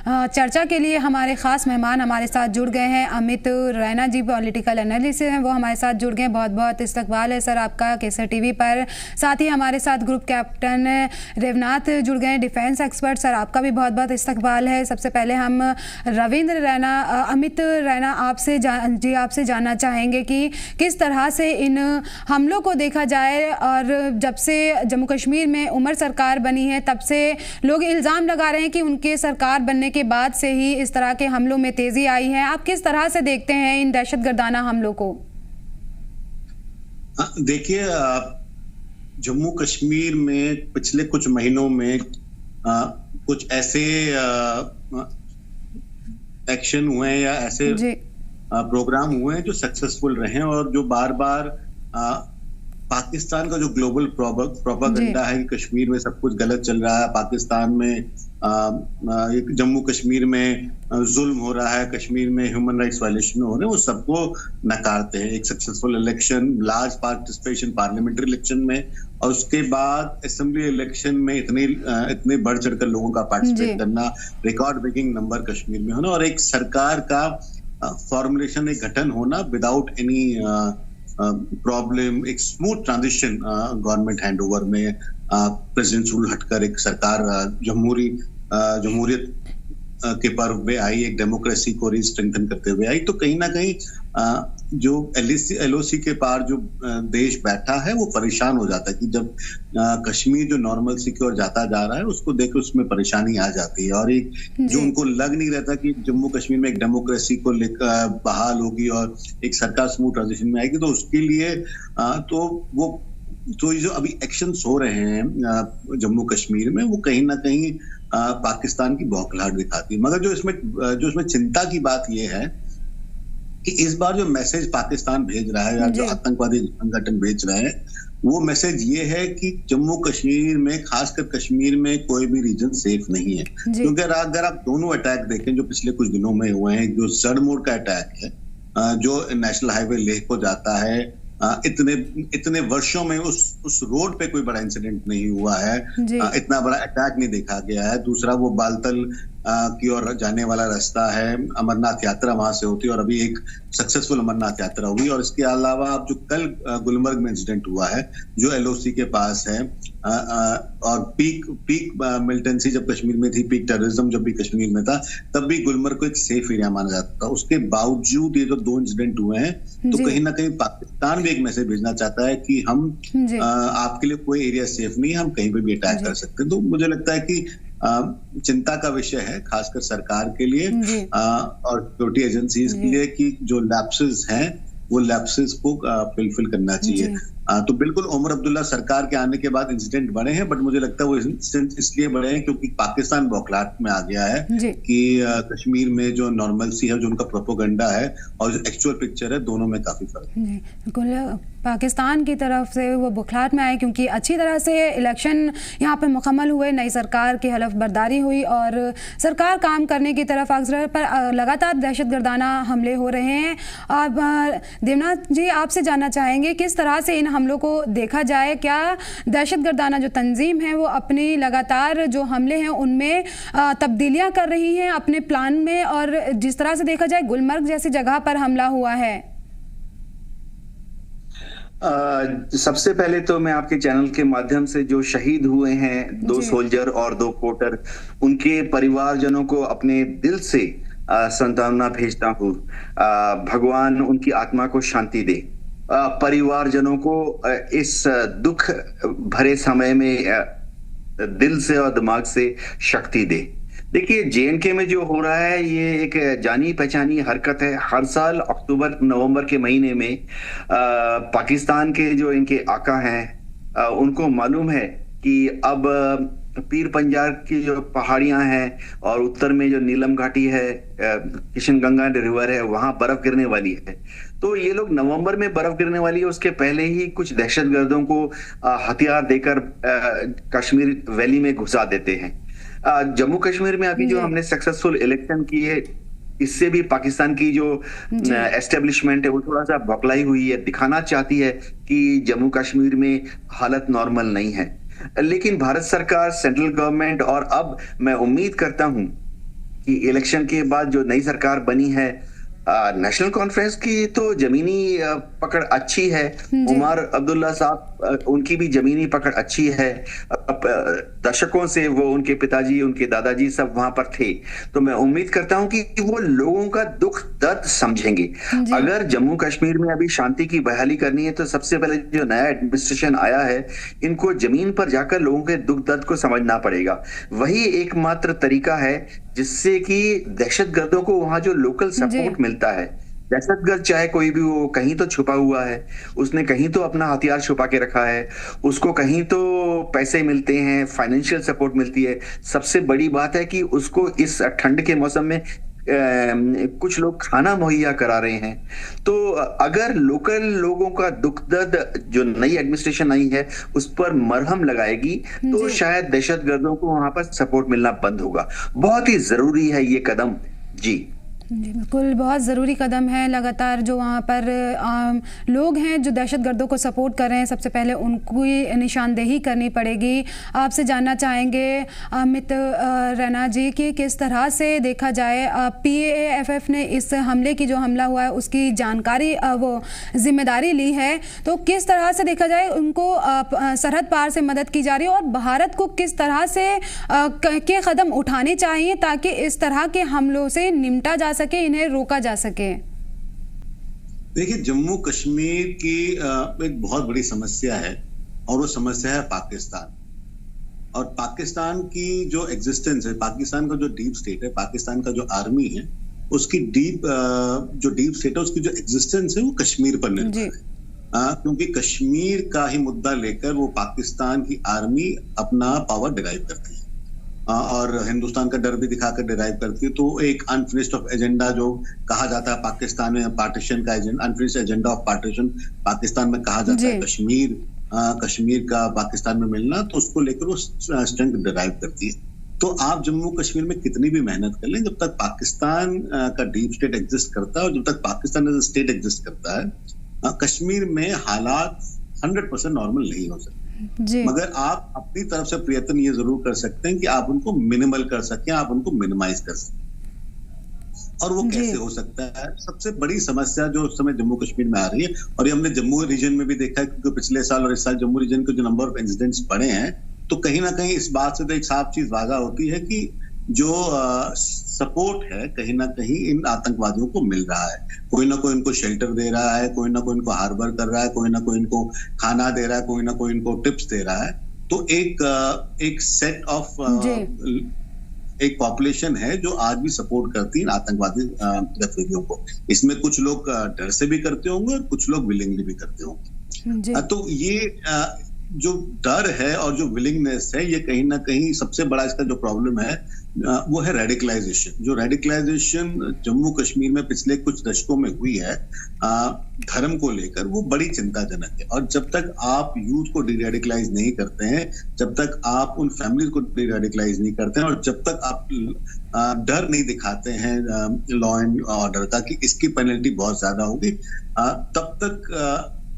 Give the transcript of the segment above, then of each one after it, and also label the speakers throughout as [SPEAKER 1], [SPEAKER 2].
[SPEAKER 1] चर्चा के लिए हमारे ख़ास मेहमान हमारे साथ जुड़ गए हैं। अमित रैना जी पॉलिटिकल एनालिस्ट हैं, वो हमारे साथ जुड़ गए हैं। बहुत बहुत इस्तकबाल है सर आपका केसर टीवी पर। साथ ही हमारे साथ ग्रुप कैप्टन रेवनाथ जुड़ गए हैं, डिफेंस एक्सपर्ट। सर आपका भी बहुत बहुत इस्तकबाल है। सबसे पहले हम अमित रैना आपसे जानना चाहेंगे कि किस तरह से इन हमलों को देखा जाए, और जब से जम्मू कश्मीर में उमर सरकार बनी है तब से लोग इल्ज़ाम लगा रहे हैं कि उनके सरकार बनने के बाद से ही इस तरह के हमलों में तेजी आई है। आप किस तरह से देखते हैं इन दहशतगर्दाना हमलों को?
[SPEAKER 2] देखिए, जम्मू कश्मीर में पिछले कुछ महीनों में कुछ ऐसे एक्शन हुए हैं या ऐसे प्रोग्राम हुए हैं जो सक्सेसफुल रहे हैं, और जो बार बार पाकिस्तान का जो ग्लोबल प्रोपेगेंडा है कि कश्मीर में सब कुछ गलत चल रहा है, पाकिस्तान में जम्मू कश्मीर में जुल्म हो रहा है, कश्मीर में ह्यूमन राइट्स वायलेशन हो रहे हैं, वो सबको नकारते हैं। एक successful election, large participation parliamentary election में, और उसके बाद असेंबली इलेक्शन में इतने बढ़ चढ़कर लोगों का पार्टिसिपेट करना, रिकॉर्ड ब्रेकिंग नंबर कश्मीर में होना, और एक सरकार का फॉर्मुलेशन, एक गठन होना विदाउट एनी प्रॉब्लम, एक स्मूथ ट्रांजिशन गवर्नमेंट हैंडओवर में, प्रेसिडेंट रूल हटकर एक सरकार जमहूरियत के पर्व में आई, एक डेमोक्रेसी को रीस्ट्रेंथन करते हुए आई। तो कहीं ना कहीं जो एलओसी के पार जो देश बैठा है वो परेशान हो जाता है कि जब कश्मीर जो नॉर्मलसी की ओर जाता जा रहा है उसको देख उसमें परेशानी आ जाती है, और एक जो उनको लग नहीं रहता कि जम्मू कश्मीर में एक डेमोक्रेसी को लेकर बहाल होगी और एक सरकार स्मूथ ट्रांजिशन में आएगी, तो उसके लिए तो ये जो अभी एक्शंस हो रहे हैं जम्मू कश्मीर में, वो कहीं ना कहीं पाकिस्तान की बौखलाहट दिखाती है। मगर जो इसमें चिंता की बात यह है कि इस बार जो मैसेज पाकिस्तान भेज रहा है या जो आतंकवादी संगठन भेज रहे हैं, वो मैसेज ये है कि जम्मू कश्मीर में, खासकर कश्मीर में, कोई भी रीजन सेफ नहीं है। क्योंकि अगर आप दोनों अटैक देखें जो पिछले कुछ दिनों में हुए हैं, जो सड़मोड़ का अटैक है, जो नेशनल हाईवे लेह को जाता है, इतने वर्षों में उस रोड पे कोई बड़ा इंसिडेंट नहीं हुआ है, इतना बड़ा अटैक नहीं देखा गया है। दूसरा, वो बालतल की ओर जाने वाला रास्ता है, अमरनाथ यात्रा वहां से होती है, और अभी एक सक्सेसफुल अमरनाथ यात्रा हुई। और इसके अलावा अब जो कल गुलमर्ग में इंसिडेंट हुआ है जो एलओसी के पास है, और पीक मिलिटेंसी जब कश्मीर में थी, पीक टेररिज्म जब भी कश्मीर में था, तब भी गुलमर्ग को एक सेफ एरिया माना जाता था। उसके बावजूद ये जो 2 इंसिडेंट हुए हैं, तो कहीं ना कहीं पाकिस्तान भी एक मैसेज भेजना चाहता है कि हम आपके लिए कोई एरिया सेफ नहीं है, हम कहीं पे भी अटैक कर सकते हैं। तो मुझे लगता है कि चिंता का विषय है, खासकर सरकार के लिए और सिक्योरिटी एजेंसीज के लिए, कि जो लैप्सेस हैं वो लैप्सेस को फिलफिल करना चाहिए। तो बिल्कुल उमर अब्दुल्ला सरकार के आने के बाद इंसिडेंट बढ़े हैं, बट मुझे लगता है वो इंसिडेंट इसलिए बढ़े हैं क्योंकि पाकिस्तान बौखलाहट में आ गया है कि कश्मीर में जो नॉर्मलसी है, जो उनका प्रोपेगेंडा है और जो एक्चुअल पिक्चर है, दोनों में काफी फर्क है।
[SPEAKER 1] बिल्कुल पाकिस्तान की तरफ से वो बौखलाहट में आए क्योंकि अच्छी तरह से इलेक्शन यहाँ पे मुकम्मल हुए, नई सरकार की हलफ बर्दारी हुई और सरकार काम करने की तरफ अक्सर पर लगातार दहशतगर्दाना हमले हो रहे हैं। अब देवनाथ जी आपसे जानना चाहेंगे किस तरह से इन हमलों को देखा जाए? क्या दहशतगर्दाना जो तंजीम है वो अपनी लगातार जो हमले हैं उनमें तब्दीलियां कर रही हैं अपने प्लान में, और जिस तरह से देखा जाए गुलमर्ग जैसी जगह पर हमला हुआ है?
[SPEAKER 3] सबसे पहले तो मैं आपके चैनल के माध्यम से जो शहीद हुए हैं 2 सोल्जर और 2 पोर्टर, उनके परिवारजनों को अपने दिल से सांत्वना भेजता हूँ। भगवान उनकी आत्मा को शांति दे, परिवारजनों को इस दुख भरे समय में दिल से और दिमाग से शक्ति दे। देखिए, जेएनके में जो हो रहा है ये एक जानी पहचानी हरकत है। हर साल अक्टूबर नवंबर के महीने में पाकिस्तान के जो इनके आका हैं उनको मालूम है कि अब पीर पंजाब की जो पहाड़ियां हैं और उत्तर में जो नीलम घाटी है, किशनगंगा रिवर है, वहां बर्फ गिरने वाली है। तो ये लोग नवंबर में बर्फ गिरने वाली है उसके पहले ही कुछ दहशतगर्दों को हथियार देकर कश्मीर वैली में घुसा देते हैं। जम्मू कश्मीर में अभी जो हमने सक्सेसफुल इलेक्शन किए, इससे भी पाकिस्तान की जो एस्टेब्लिशमेंट है वो थोड़ा सा बौखलाई हुई है, दिखाना चाहती है कि जम्मू कश्मीर में हालत नॉर्मल नहीं है। लेकिन भारत सरकार, सेंट्रल गवर्नमेंट, और अब मैं उम्मीद करता हूं कि इलेक्शन के बाद जो नई सरकार बनी है, नेशनल कॉन्फ्रेंस की तो जमीनी पकड़ अच्छी है। उमर अब्दुल्ला साहब, उनकी भी जमीनी पकड़ अच्छी है। दशकों से वो, उनके पिताजी, उनके दादाजी सब वहां पर थे, तो मैं उम्मीद करता हूं कि वो लोगों का दुख दर्द समझेंगे। अगर जम्मू कश्मीर में अभी शांति की बहाली करनी है तो सबसे पहले जो नया एडमिनिस्ट्रेशन आया है, इनको जमीन पर जाकर लोगों के दुख दर्द को समझना पड़ेगा। वही एकमात्र तरीका है जिससे कि दहशतगर्दों को वहां जो लोकल सपोर्ट मिलता है, दहशतगर्द चाहे कोई भी हो, कहीं तो छुपा हुआ है, उसने कहीं तो अपना हथियार छुपा के रखा है, उसको कहीं तो पैसे मिलते हैं, फाइनेंशियल सपोर्ट मिलती है। सबसे बड़ी बात है कि उसको इस ठंड के मौसम में कुछ लोग खाना मुहैया करा रहे हैं। तो अगर लोकल लोगों का दुख दर्द जो नई एडमिनिस्ट्रेशन आई है उस पर मरहम लगाएगी तो शायद दहशतगर्दों को वहां पर सपोर्ट मिलना बंद होगा। बहुत ही जरूरी है ये कदम। जी
[SPEAKER 1] बिल्कुल, बहुत ज़रूरी कदम है। लगातार जो वहाँ पर लोग हैं जो दहशतगर्दों को सपोर्ट कर रहे हैं, सबसे पहले उनको निशानदेही करनी पड़ेगी। आपसे जानना चाहेंगे अमित रैना जी कि किस तरह से देखा जाए PAFF ने इस हमले की, जो हमला हुआ है उसकी जानकारी, वो जिम्मेदारी ली है, तो किस तरह से देखा जाए उनको सरहद पार से मदद की जा रही है और भारत को किस तरह से के कदम उठाने चाहिए ताकि इस तरह के हमलों से निपटा जा सके, इन्हें रोका जा सके?
[SPEAKER 2] देखिए, जम्मू कश्मीर की एक बहुत बड़ी समस्या है और वो समस्या है पाकिस्तान। और पाकिस्तान की जो एग्जिस्टेंस है, पाकिस्तान का जो डीप स्टेट है, पाकिस्तान का जो आर्मी है, उसकी जो डीप स्टेट है, उसकी जो एग्जिस्टेंस है वो कश्मीर पर निर्भर है। क्योंकि कश्मीर का ही मुद्दा लेकर वो पाकिस्तान की आर्मी अपना पावर डिराइव करती है और हिंदुस्तान का डर भी दिखाकर डिराइव करती है। तो एक अनफिनिश्ड ऑफ एजेंडा जो कहा जाता है पाकिस्तान में, पार्टीशन का agenda, unfinished agenda of partition Pakistan में कहा जाता है, कश्मीर का पाकिस्तान में मिलना, तो उसको लेकर वो स्ट्रेंथ डिराइव करती है। तो आप जम्मू कश्मीर में कितनी भी मेहनत कर लें, जब तक पाकिस्तान का डीप स्टेट एग्जिस्ट करता है और जब तक Pakistan as a state exist करता है, कश्मीर में हालात 100% नॉर्मल नहीं हो सकते। मगर आप अपनी तरफ से प्रयत्न ये जरूर कर सकते हैं कि आप उनको मिनिमल कर सकें, आप उनको मिनिमाइज कर सकें। और वो कैसे हो सकता है? सबसे बड़ी समस्या जो उस समय जम्मू कश्मीर में आ रही है, और ये हमने जम्मू रीजन में भी देखा है, क्योंकि पिछले साल और इस साल जम्मू रीजन के जो नंबर ऑफ इंसिडेंट्स बढ़े हैं, तो कहीं ना कहीं इस बात से तो एक साफ चीज वाज़ा होती है कि जो सपोर्ट है कहीं ना कहीं इन आतंकवादियों को मिल रहा है। कोई ना कोई इनको शेल्टर दे रहा है, कोई ना कोई इनको हार्बर कर रहा है, कोई ना कोई इनको खाना दे रहा है, कोई ना कोई इनको टिप्स दे रहा है। तो एक सेट ऑफ एक पॉपुलेशन है जो आज भी सपोर्ट करती है आतंकवादी गतिविधियों को। इसमें कुछ लोग डर से भी करते होंगे और कुछ लोग विलिंगली भी करते होंगे। तो ये जो डर है और जो विलिंगनेस है, ये कहीं ना कहीं सबसे बड़ा इसका जो प्रॉब्लम है वो है रेडिकलाइजेशन। जो रेडिकलाइजेशन जम्मू कश्मीर में पिछले कुछ दशकों में हुई है धर्म को लेकर, वो बड़ी चिंताजनक है। और जब तक आप यूथ को डीरेडिकलाइज नहीं करते हैं, जब तक आप उन फैमिलीज को डीरेडिकलाइज नहीं करते हैं, और जब तक आप डर नहीं दिखाते हैं लॉ एंड ऑर्डर का कि इसकी पेनल्टी बहुत ज्यादा होगी, तब तक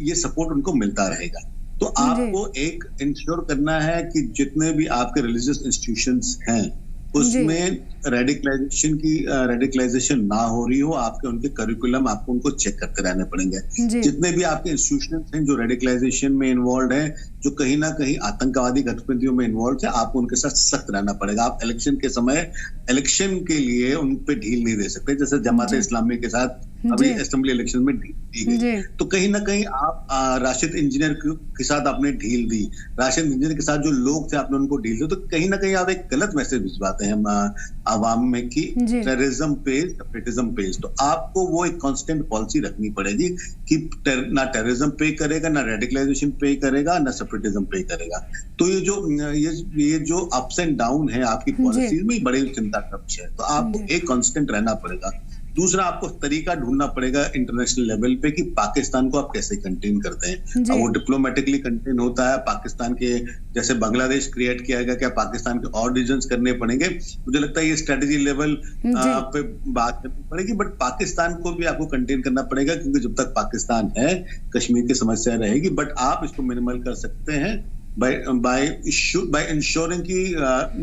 [SPEAKER 2] ये सपोर्ट उनको मिलता रहेगा। तो आपको एक इंश्योर करना है कि जितने भी आपके रिलीजियस इंस्टीट्यूशंस हैं उसमें रेडिकलाइजेशन ना हो रही हो। आपके उनके करिकुलम आपको उनको चेक करते रहने पड़ेंगे। जितने भी आपके इंस्टीट्यूशंस हैं जो रेडिकलाइजेशन में इन्वॉल्व हैं, जो कहीं ना कहीं आतंकवादी गतिविधियों में इन्वॉल्व है, आपको उनके साथ सख्त रहना पड़ेगा। आप इलेक्शन के समय इलेक्शन के लिए उन पे ढील नहीं दे सकते, जैसे जमात इस्लामी के साथ अभी असेंबली इलेक्शन में ढील दी गई। तो कहीं ना कहीं आप राशिद इंजीनियर के साथ आपने ढील दी, राशिद इंजीनियर के साथ जो लोग थे आपने उनको ढील दी, तो कहीं ना कहीं आप एक गलत मैसेज भिजवाते हैं आवाम में कि टेररिज्म पेज, सेपरेटिज्म पेज। तो आपको वो एक कांस्टेंट पॉलिसी रखनी पड़ेगी कि ना टेररिज्म पे करेगा, ना रेडिकलाइजेशन पे करेगा, ना सेपरेटिज्म पे करेगा। तो ये जो अप्स एंड डाउन है आपकी पॉलिसी में बड़ी चिंता का विषय है। तो आपको एक कांस्टेंट रहना पड़ेगा। दूसरा, आपको तरीका ढूंढना पड़ेगा इंटरनेशनल लेवल पे कि पाकिस्तान को आप कैसे कंटेन करते हैं। वो डिप्लोमेटिकली कंटेन होता है, पाकिस्तान के जैसे बांग्लादेश क्रिएट किया गया, क्या पाकिस्तान के और रीजन्स करने पड़ेंगे। मुझे लगता है ये स्ट्रेटेजी लेवल पे बात करनी पड़ेगी, बट पाकिस्तान को भी आपको कंटेन करना पड़ेगा, क्योंकि जब तक पाकिस्तान है कश्मीर की समस्या रहेगी। बट आप इसको मिनिमल कर सकते हैं बाय इंश्योरिंग की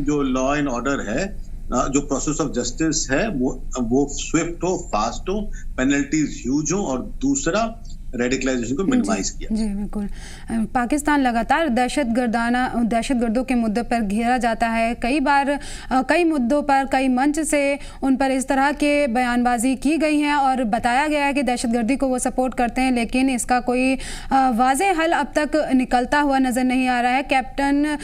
[SPEAKER 2] जो लॉ एंड ऑर्डर है जो प्रोसेस ऑफ जस्टिस है वो स्विफ्ट हो, फास्ट हो, पेनल्टीज ह्यूज हो, और दूसरा रेडिकलाइजेशन को मिनिमाइज किया।
[SPEAKER 1] जी बिल्कुल। पाकिस्तान लगातार दहशतगर्दों के मुद्दे पर घेरा जाता है। कई बार कई मुद्दों पर कई मंच से उन पर इस तरह के बयानबाजी की गई है और बताया गया है कि दहशतगर्दी को वो सपोर्ट करते हैं, लेकिन इसका कोई वाज़ेह हल अब तक निकलता हुआ नज़र नहीं आ रहा है। कैप्टन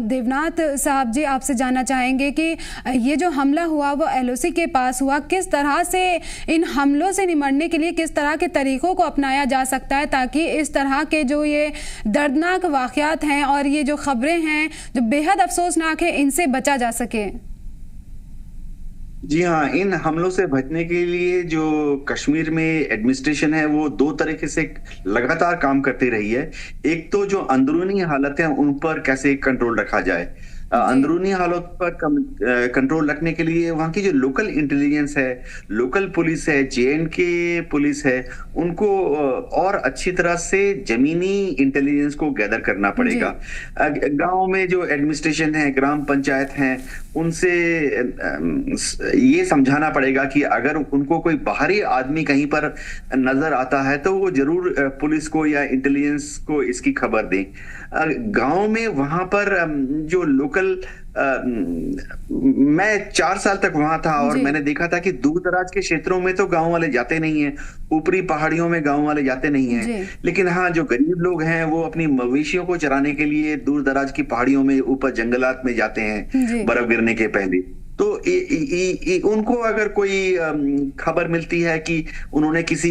[SPEAKER 1] देवनाथ साहब जी, आपसे जानना चाहेंगे कि ये जो हमला हुआ वो LOC के पास हुआ, किस तरह से इन हमलों से निमटने के लिए किस तरह के तरीकों को अपनाया जा सकता है ताकि इस तरह के जो ये दर्दनाक वाक़यात हैं और ये जो खबरें हैं जो बेहद अफसोसनाक है, इनसे बचा जा सके?
[SPEAKER 3] जी हाँ, इन हमलों से बचने के लिए जो कश्मीर में एडमिनिस्ट्रेशन है वो दो तरीके से लगातार काम करती रही है। एक तो जो अंदरूनी हालत है उन पर कैसे कंट्रोल रखा जाए, अंदरूनी हालत पर कंट्रोल रखने के लिए वहाँ की जो लोकल इंटेलिजेंस है, लोकल पुलिस है, JNK पुलिस है, उनको और अच्छी तरह से जमीनी इंटेलिजेंस को गैदर करना पड़ेगा। गांव में जो एडमिनिस्ट्रेशन है, ग्राम पंचायत हैं, उनसे ये समझाना पड़ेगा कि अगर उनको कोई बाहरी आदमी कहीं पर नजर आता है तो वो जरूर पुलिस को या इंटेलिजेंस को इसकी खबर दें। गांव में वहां पर जो लोकल मैं 4 साल तक वहां था और मैंने देखा था कि दूर दराज के क्षेत्रों में तो गांव वाले जाते नहीं हैं, ऊपरी पहाड़ियों में गांव वाले जाते नहीं हैं, लेकिन हाँ जो गरीब लोग हैं वो अपनी मवेशियों को चराने के लिए दूर दराज की पहाड़ियों में ऊपर जंगलात में जाते हैं बर्फ गिरने के पहले। तो उनको अगर कोई खबर मिलती है कि उन्होंने किसी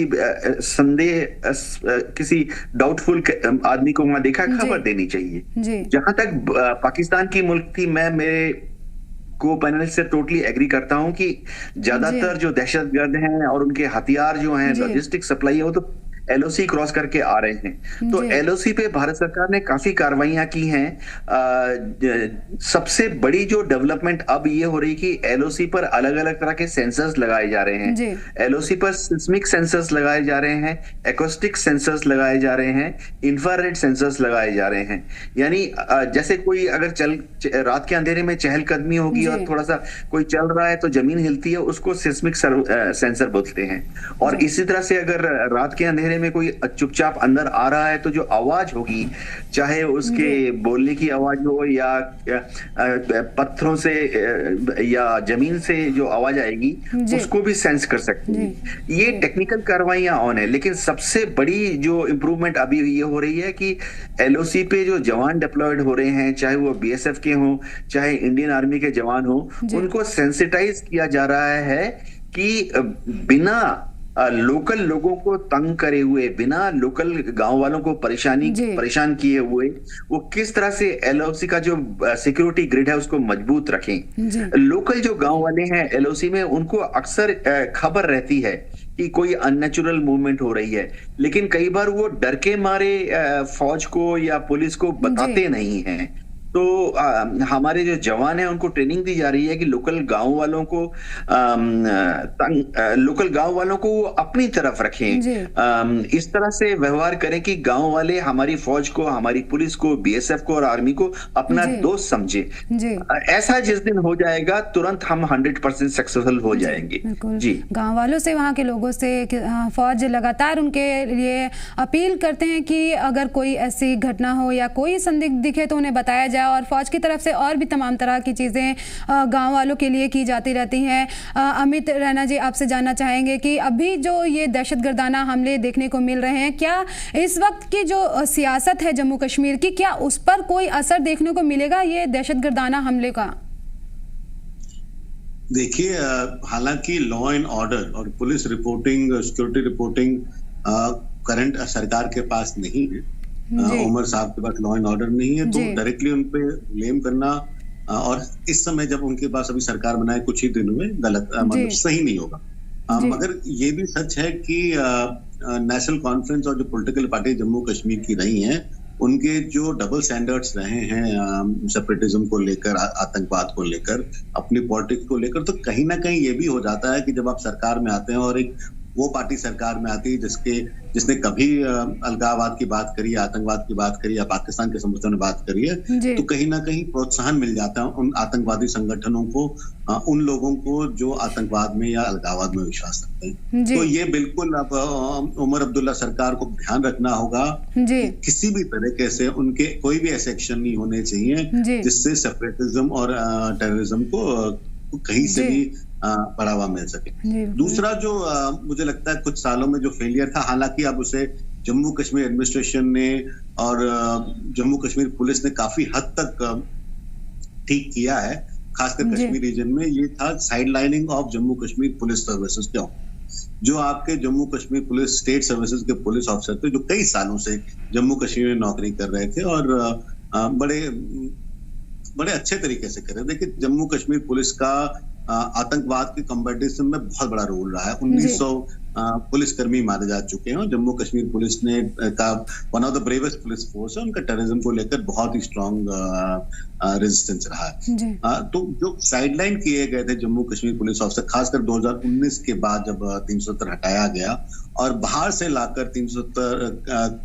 [SPEAKER 3] किसी डाउटफुल आदमी को वहां देखा, खबर देनी चाहिए। जहां तक पाकिस्तान की मुल्क थी, मैं मेरे को पैनल से टोटली एग्री करता हूं कि ज्यादातर जो दहशतगर्द हैं और उनके हथियार जो हैं, लॉजिस्टिक सप्लाई है, वो तो LOC क्रॉस करके आ रहे हैं। तो LOC पे भारत सरकार ने काफी कार्रवाइयां की हैं। सबसे बड़ी जो डेवलपमेंट अब ये हो रही कि LOC पर अलग अलग तरह के सेंसर्स लगाए जा रहे हैं। LOC पर सिस्मिक सेंसर्स लगाए जा रहे हैं, एक्रोस्टिक सेंसर्स लगाए जा रहे हैं, इंफ्रारेड सेंसर्स लगाए जा रहे हैं। यानी जैसे कोई अगर रात के अंधेरे में चहलकदमी होगी और थोड़ा सा कोई चल रहा है तो जमीन हिलती है, उसको सिस्मिक सेंसर बोलते हैं। और इसी तरह से अगर रात के अंधेरे में कोई चुपचाप अंदर आ रहा है तो जो आवाज होगी, चाहे उसके बोलने की आवाज हो या पत्थरों से या जमीन से जो आवाज आएगी, उसको भी सेंस कर सकती है। ये टेक्निकल कार्रवाइयां ऑन है, लेकिन सबसे बड़ी जो इंप्रूवमेंट अभी ये हो रही है कि LOC पे जो जवान डिप्लॉयड हो रहे हैं, चाहे वो BSF के हों, चाहे इंडियन आर्मी के जवान हो, उनको सेंसिटाइज किया जा रहा है कि बिना लोकल लोगों को तंग करे हुए, बिना लोकल गांव वालों को परेशान किए हुए, वो किस तरह से LOC का जो सिक्योरिटी ग्रिड है उसको मजबूत रखें। लोकल जो गांव वाले हैं LOC में, उनको अक्सर खबर रहती है कि कोई अननेचुरल मूवमेंट हो रही है, लेकिन कई बार वो डर के मारे फौज को या पुलिस को बताते नहीं हैं। तो हमारे जो जवान हैं उनको ट्रेनिंग दी जा रही है कि लोकल गांव वालों को वो अपनी तरफ रखें, इस तरह से व्यवहार करें कि गांव वाले हमारी फौज को, हमारी पुलिस को, BSF को और आर्मी को अपना दोस्त समझे। ऐसा जिस दिन हो जाएगा, तुरंत हम 100% सक्सेसफुल हो जाएंगे। जी,
[SPEAKER 1] गांव वालों से, वहां के लोगों से फौज लगातार उनके लिए अपील करते हैं कि अगर कोई ऐसी घटना हो या कोई संदिग्ध दिखे तो उन्हें बताया जाए, और फौज की तरफ से और भी तमाम तरह की चीज़ें गांव वालों के लिए की जाती रहती हैं। अमित रैना जी, आपसे जानना चाहेंगे कि अभी जो ये दहशतगर्दाना हमले देखने को मिल रहे हैं, क्या इस वक्त की जो सियासत है जम्मू कश्मीर की, क्या उस पर कोई असर देखने को मिलेगा ये दहशतगर्दाना हमले का?
[SPEAKER 2] देखिए, हालांकि लॉ एंड ऑर्डर और police reporting, security reporting current सरकार के पास नहीं है, उमर साहब के पास लॉ एंड ऑर्डर नहीं है, तो डायरेक्टली उन पे ब्लेम करना और इस समय जब उनके पास अभी सरकार बनाए कुछ ही दिनों में गलत, मतलब सही नहीं होगा। मगर ये भी सच है कि नेशनल कॉन्फ्रेंस और जो पॉलिटिकल पार्टी जम्मू कश्मीर की रही हैं, उनके जो डबल स्टैंडर्ड्स रहे हैं सेपरेटिज्म को लेकर, आतंकवाद को लेकर, अपनी पॉलिटिक्स को लेकर, तो कहीं ना कहीं ये भी हो जाता है कि जब आप सरकार में आते हैं और एक वो पार्टी सरकार में आती जिसने कभी अलगाववाद की बात करी, आतंकवाद की बात करी या पाकिस्तान के समर्थन में बात करी है, तो कहीं ना कहीं प्रोत्साहन मिल जाता है उन आतंकवादी संगठनों को, उन लोगों को जो आतंकवाद में या अलगाववाद में विश्वास रखते हैं। तो ये बिल्कुल अब उमर अब्दुल्ला सरकार को ध्यान रखना होगा कि किसी भी तरीके से उनके कोई भी ऐसे एक्शन नहीं होने चाहिए जिससे सेपरेटिज्म और टेररिज्म को कहीं से भी बढ़ावा मिल सके। दूसरा जो मुझे लगता है कुछ सालों में जो फेलियर था, हालांकि अब उसे जम्मू कश्मीर एडमिनिस्ट्रेशन ने और जम्मू कश्मीर पुलिस ने काफी हद तक ठीक किया है, खासकर कश्मीर रीजन में, ये था sidelining of Jammu Kashmir police services. क्यों? जो आपके Jammu Kashmir police state services के पुलिस ऑफिसर थे, जो कई सालों से जम्मू कश्मीर में नौकरी कर रहे थे और बड़े अच्छे तरीके से कर रहे थे। देखिए, जम्मू कश्मीर पुलिस का आतंकवाद के कॉम्बेटिशन में बहुत बड़ा रोल रहा है। 1900 पुलिसकर्मी मारे जा चुके हैं। जम्मू कश्मीर पुलिस ने का one of the bravest police force है, उनका टेररिज्म को लेकर बहुत ही स्ट्रॉन्ग रेजिस्टेंस रहा है। तो जो साइडलाइन किए गए थे जम्मू कश्मीर पुलिस ऑफिसर, खासकर 2019 के बाद जब 370 हटाया गया और बाहर से लाकर 370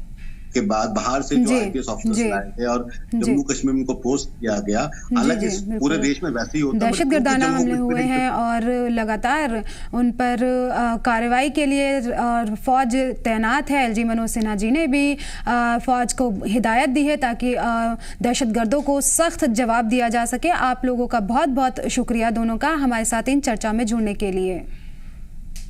[SPEAKER 2] के बाद बाहर से जो आईपीएस ऑफिसर्स लाए थे और जम्मू कश्मीर में उनको पोस्ट किया गया, हालांकि पूरे देश में वैसे ही होता है,
[SPEAKER 1] दहशतगर्दाना हमले हुए हैं और लगातार उन पर कार्रवाई के लिए और फौज तैनात है। एलजी मनोज सिन्हा जी ने भी फौज को हिदायत दी है ताकि दहशतगर्दों को सख्त जवाब दिया जा सके। आप लोगों का बहुत बहुत शुक्रिया दोनों का हमारे साथ इन चर्चा में जुड़ने के लिए।